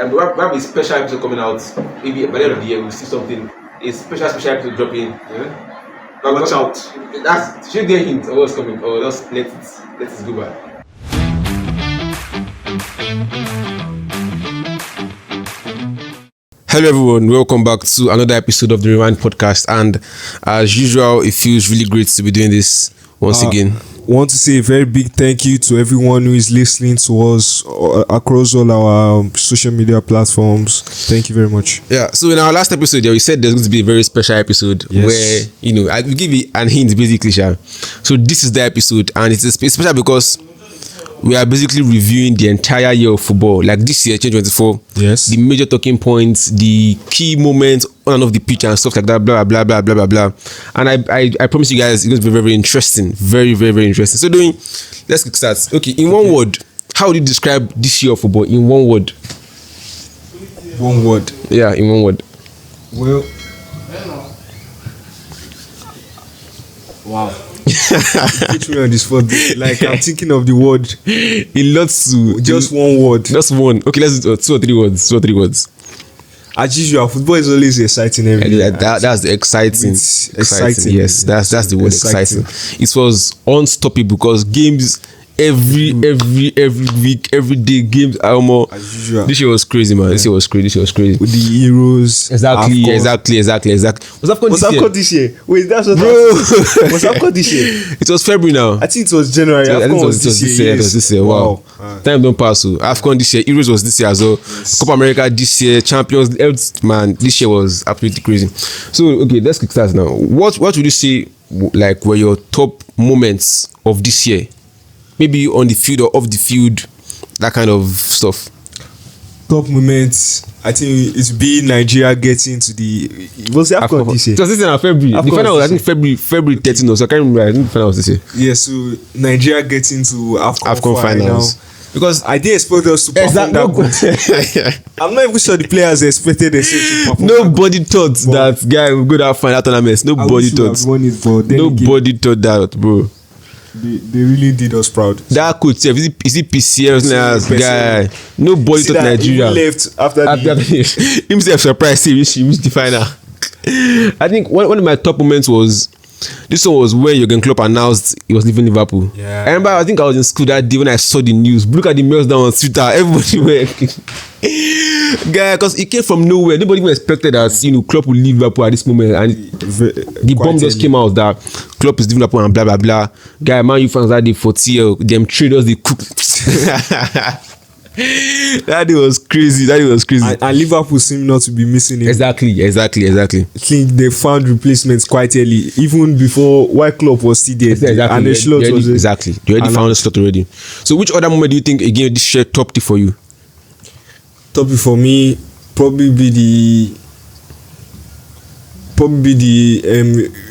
We have a special episode coming out. Maybe by the end of the year, we'll see something. A special episode dropping. Yeah. But watch out. That's should get a hint of what's coming, or just let it go by. Hello everyone, welcome back to another episode of the Rewind podcast, and as usual it feels really great to be doing this once again. Want to say a very big thank you to everyone who is listening to us across all our social media platforms. Thank you very much. Yeah, so in our last episode, we said there's going to be a very special episode where, I will give you an hint basically. So this is the episode, and it's special because we are basically reviewing the entire year of football, like this year, 2024. Yes. The major talking points, the key moments on and off the pitch and stuff like that, blah, blah, blah, blah, blah, blah. And I promise you guys, it's going to be very, very interesting. Very, very, very interesting. So let's kick start. Okay, in one word, how would you describe this year of football? In one word. One word. Yeah, in one word. Well. Wow. Put me on this spot. Like, I'm thinking of the word. In lots to just one word. Just one. Okay, let's do 2 or 3 words. 2 or 3 words. As usual, football is always exciting every day. That's the exciting. Exciting. Yes, that's the word. Exciting. It was unstoppable because games every week, every day, games are more. As usual. This year was crazy, man. This year was crazy. With the Heroes. Exactly. Was AFCON this year? Wait, that's what. Bro. Was AFCON this year? It was February now. I think it was January. AFCON was this year. It was this year. Wow. Time don't pass. So AFCON this year. Heroes was this year as well. Yes. Copa America this year. Champions. Man, this year was absolutely crazy. So okay, let's kick start now. What would you say like were your top moments of this year? Maybe on the field or off the field, that kind of stuff. Top moments, I think it's being Nigeria getting to the. Was the AFCON this year? It was this year in February. The final was, I think, February 13. So I can't remember. I think the final was this year. Yeah, so Nigeria getting to AFCON finals. Because I didn't expect us to perform that good. I'm not even sure the players expected themselves to perform. Nobody thought that guy would go that final tournament. Nobody thought. Nobody thought that, bro. They really did us proud. That coach, is it PCL guy? Nobody thought Nigeria. He left after himself surprised he reached the final. I think one of my top moments was this one was when Jurgen Klopp announced he was leaving Liverpool. Yeah. I remember I think I was in school that day when I saw the news. Look at the meltdown on Twitter. Everybody were guy, because it came from nowhere. Nobody even expected that Klopp would leave Liverpool at this moment, and the bomb just came out that Klopp is leaving Liverpool and blah blah blah. Guy, Man U fans that day for TL, them traders they cook. That day was crazy. And Liverpool seem not to be missing him. Exactly. I think they found replacements quite early, even before while Klopp was still there. Exactly. And the slot was there. Exactly. They already found a slot already. So which other moment do you think again this share top tip for you? Top tip for me probably be the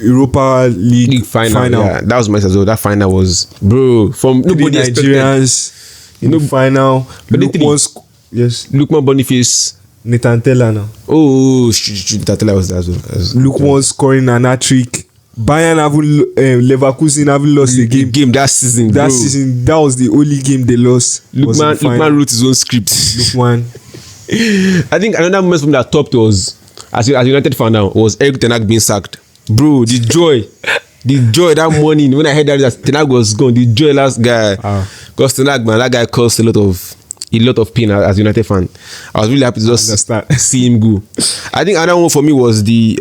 Europa League final. Yeah, that was my as well. That final was from nobody Nigerians. In the final, Lukman Boniface, Nathan Tella now. Oh, Nathan Tella was there as well. Lukman scoring an hat-trick. Bayern Leverkusen haven't lost a game that season. That was the only game they lost. Lukman wrote his own script. Lukman. I think another moment from that top was as United fan now was Eric Ten Hag being sacked. Bro, the joy that morning when I heard that Ten Hag was gone, the joy last guy. Because Ten Hag, man, that guy caused a lot of pain as a United fan. I was really happy to just see him go. I think another one for me was the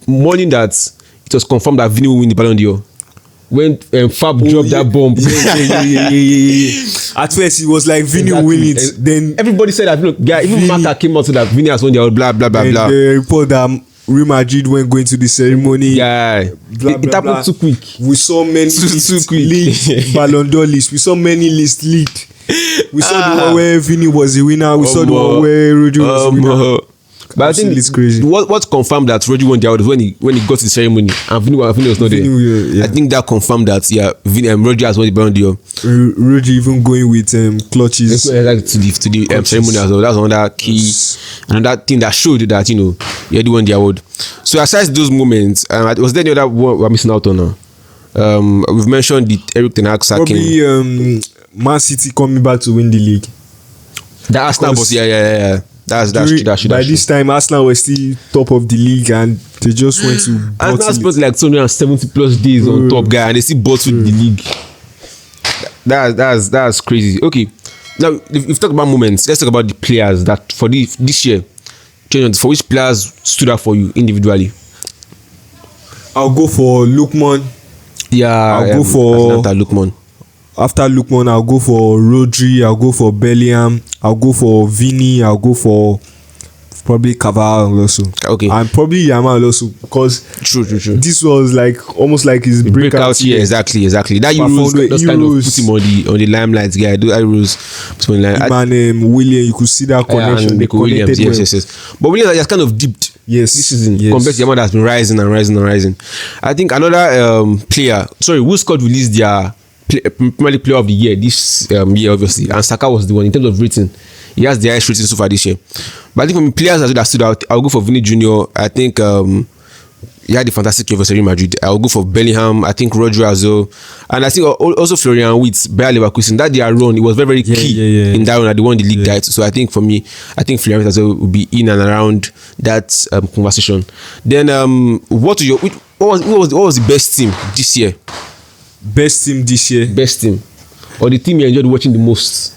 morning that it was confirmed that Vini will win the Ballon d'Or. When Fab dropped that bomb. At first it was like Vini will win it. Then everybody said that even Marca came out so that Vini has won the blah blah blah blah. The report that Real Madrid when going to the ceremony. Yeah, it happened too quick. We saw many leaked Ballon d'Or lists. We saw many lists leaked. We saw the one where Vini was the winner. We saw the one where Rodri was the winner. But I think it's crazy. What confirmed that Rodri won the award when he got to the ceremony and Vini was not there. Yeah. I think that confirmed that Vini and Rodri has won the Ballon d'Or. Rodri even going with clutches. To the ceremony as well. That's another thing that showed that he had won the award. So aside those moments, was there any other one we're missing out on now? We've mentioned the Eric Ten Hag sacking. Probably Man City coming back to win the league. The Arsenal was yeah. That's true. By this time, Arsenal was still top of the league, and they just went to. Arsenal spent like 270 plus days on top, guy, and they still bottled the league. That's crazy. Okay, now if we talk about moments, let's talk about the players that for this year. For which players stood out for you individually? I'll go for Lookman. Yeah, I'll go for Lookman. After Lookman, I'll go for Rodri. I'll go for Bellingham. I'll go for Vini. I'll go for probably Cavani also. Okay. And probably Yamal also, because true. this was like almost like his breakout year. Exactly. That Euros just kind of put him on the limelight, guy. Those Euros. Man, William, you could see that connection. They Williams, yes. But Williams has kind of dipped. Yes. This season compared to Yamal that's been rising. I think another player. Sorry, who scored released their Premier Player of the Year this year, obviously, and Saka was the one in terms of rating. He has the highest rating so far this year. But I think from players that stood out, I'll go for Vini Jr. I think he had a fantastic year for Real Madrid. I'll go for Bellingham. I think Rodri as well. And I think also Florian Wirtz, Bayer Leverkusen. That their run, it was very, very key in that run. They won the league title. So I think for me, Florian Wirtz as well will be in and around that conversation. Then what was the best team this year? Best team this year? Best team. Or the team you enjoyed watching the most?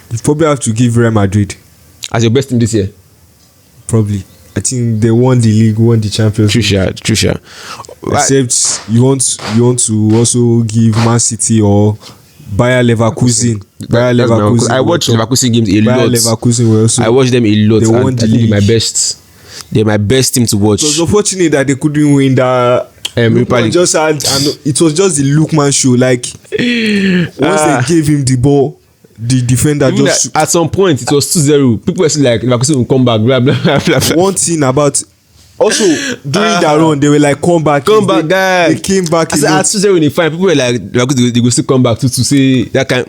You probably have to give Real Madrid as your best team this year. Probably. I think they won the league, won the Champions League. True. Except you want to also give Man City or Bayer Leverkusen. I watched Leverkusen games a lot. Bayer Leverkusen were also. I watched them a lot. They won the league. They're my best team to watch. It was unfortunate that they couldn't win that. Just had, and it was just the Lookman show. Like once they gave him the ball, the defender even just at some point it was 2-0. People were still like, Leverkusen will come back, blah blah blah. One thing about also during that run, they were like, come back, guys. They came back. At 2-0 in the final, people were like, Leverkusen they will still come back to say that kind.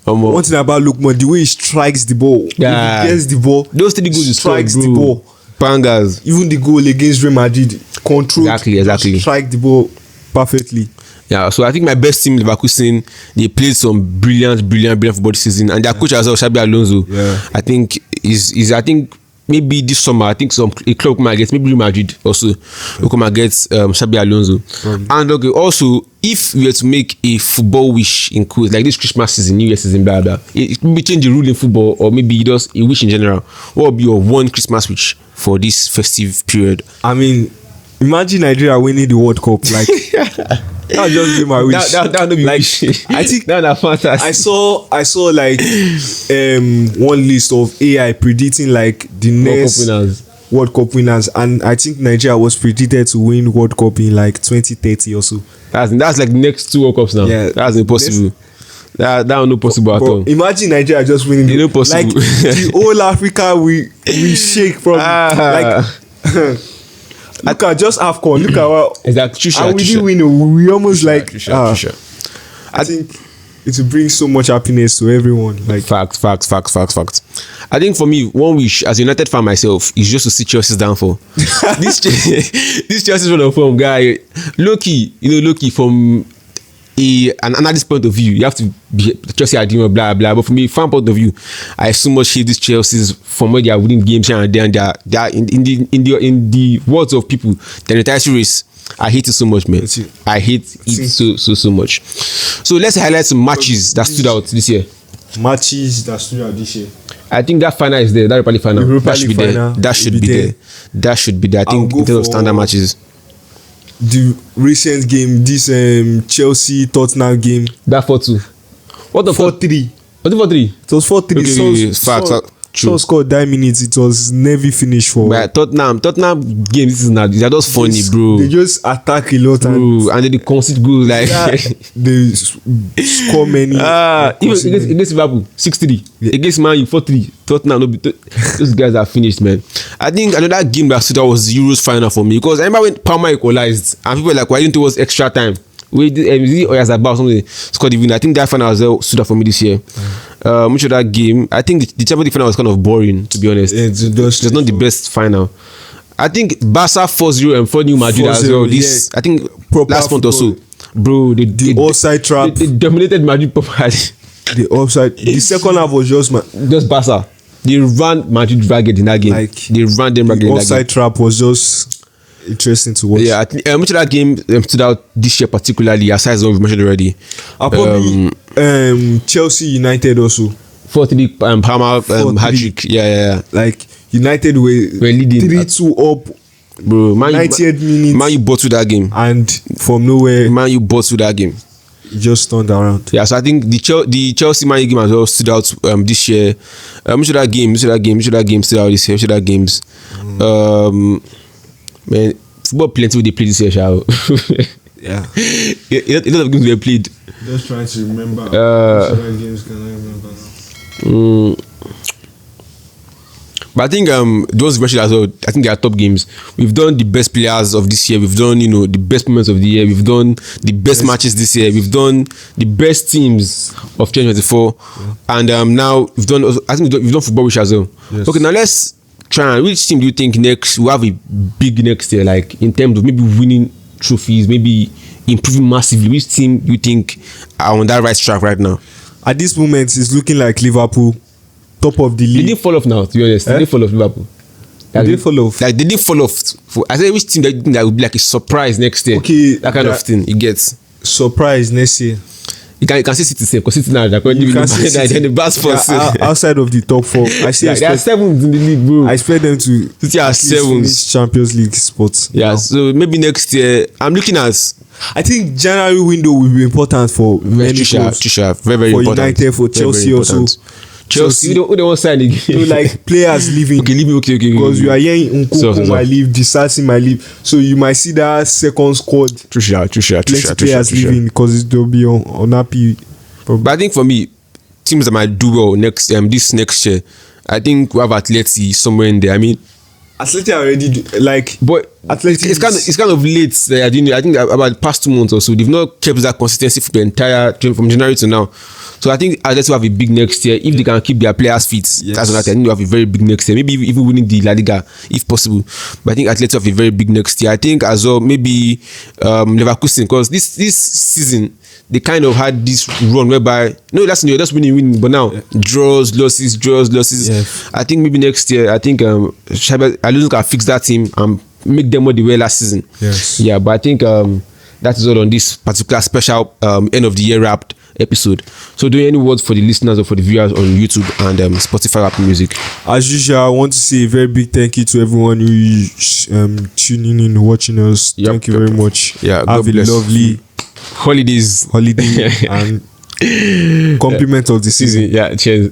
One thing about Lookman, the way he strikes the ball, if he gets the ball, those 3 goals he strikes the ball. Bangers. Even the goal against Real Madrid, control, exactly. Strike the ball perfectly. Yeah, so I think my best team, Leverkusen, they played some brilliant football this season, and their coach as well, Xabi Alonso. Yeah. I think I think maybe this summer, I think a club might get maybe Real Madrid also will come and get Xabi Alonso. And okay, also if we were to make a football wish in quotes like this Christmas season, New Year season, blah blah, it maybe change the rule in football, or maybe just a wish in general. What would be your one Christmas wish for this festive period? I mean, imagine Nigeria winning the World Cup, like. That'll just be my wish. That'll be like, wish. I think that's fantastic. I saw like one list of AI predicting like the next World Cup winners, and I think Nigeria was predicted to win World Cup in like 2030 or so. That's like the next 2 World Cups now. Yeah, that's impossible. That's not possible at all. Imagine Nigeria just winning. It's not possible. Like the whole Africa we shake from like. Look at just AFCON. Look at what. Exactly. And we didn't win. We almost I think it will bring so much happiness to everyone. Like facts. I think for me, one wish as a United fan myself is just to see Chelsea's downfall. this Chelsea's run of form, guy. Low-key from an analyst point of view, you have to be Chelsea are doing blah blah. But from a fan point of view, I so much hate this Chelsea's from where they are winning games here and there, and they are in the words of people, the entire series. I hate it so much, man. I hate it so much. So let's highlight some matches that stood out this year. Matches that stood out this year. I think that final is there. That Europa League final. That should be there. That should be there. I think in terms of standard matches. The recent game, this Chelsea Tottenham game. That 4-2. What the 4-3? Was it 4-3? It was 4-3. Okay, facts. Shaw scored 9 minutes. It was never finished for. But Tottenham game. This is not. They're just funny, bro. They just attack a lot, bro, and then they concede goals like. They score many. Even against Liverpool 6-3. Against Man U 4-3. Tottenham those guys are finished, man. I think another game that stood out was the Euros final for me, because I remember when Palmer equalized and people were like, why didn't it was extra time? We did Oyazabal something scored the winner. I think that final as well stood out for me this year. Much of that game, I think the Champions League final was kind of boring, to be honest. It's not the best final. I think Barca 4-0 and 4-0 Madrid as well. This I think last month or so, bro. The offside trap. They dominated Madrid properly. The offside. The second half was just Barca. They ran Madrid ragged in that game. Like, they ran them ragged in that game. Offside trap was just interesting to watch. Yeah, I think much of that game stood out this year particularly, aside from what we mentioned already. Probably Chelsea United also. 4-3 Palmer hat-trick. Yeah. Like United were leading 3-2 up. Bro, 90th minute. Man, you bottled that game. And from nowhere, Man, you bottled that game. It just turned around. Yeah, so I think the Chelsea Man U game as well stood out this year. Which of that game stood out this year? Which of that games? Man, football plenty they played this year, shall Yeah. A lot of games were played. Just trying to remember. Which other games can I remember now? But I think those versions as well, I think they are top games. We've done the best players of this year. We've done, the best moments of the year. We've done the best matches this year. We've done the best teams of 2024. Yeah. And now we've done, I think we've done football wish as well. Yes. Okay, now let's try. Which team do you think next will have a big next year, like in terms of maybe winning trophies, maybe improving massively? Which team do you think are on that right track right now? At this moment, it's looking like Liverpool. Top of the league. They didn't fall off now, to be honest. They didn't fall off Liverpool. They didn't fall off. Like, they didn't fall off. I said, which team that you think that would be like a surprise next year? Okay. That kind of thing. You get. Surprise next year. You can see City because City now, they're going to be the best for outside of the top four. I see. They are seventh in the league, bro. I expect them to City are seventh Champions League spots. Yeah, now. So maybe next year, I'm looking at. I think January window will be important for many clubs. Very for important. United, for Chelsea also. Chelsea, who don't sign again? So like players leaving. Okay. Because you are hearing Nkunku might leave, Disasi might leave. So you might see that second squad. True. Players leaving because they'll be unhappy. But I think for me, teams that might do well this next year, I think we have Atleti somewhere in there. I mean, Atleti already but Atleti it's kind of late. I think about the past 2 months or so, they've not kept that consistency for the entire from January to now. So I think Atleti will have a big next year if they can keep their players fit. Yes. That's what I think. I think they'll have a very big next year. Maybe even winning the La Liga if possible. But I think Atleti will have a very big next year. I think as well maybe Leverkusen, because this season they kind of had this run whereby last year just winning, but now draws, losses. Yes. I think maybe next year I think Xabi Alonso can fix that team and make them what they were last season. Yes. Yeah, but I think that is all on this particular special end of the year wrapped episode. So do you have any words for the listeners or for the viewers on YouTube and Spotify, Apple Music? As usual, I want to say a very big thank you to everyone who is tuning in, watching us. Thank you very much. Yeah, have a lovely holiday and compliment of the season. Yeah, cheers.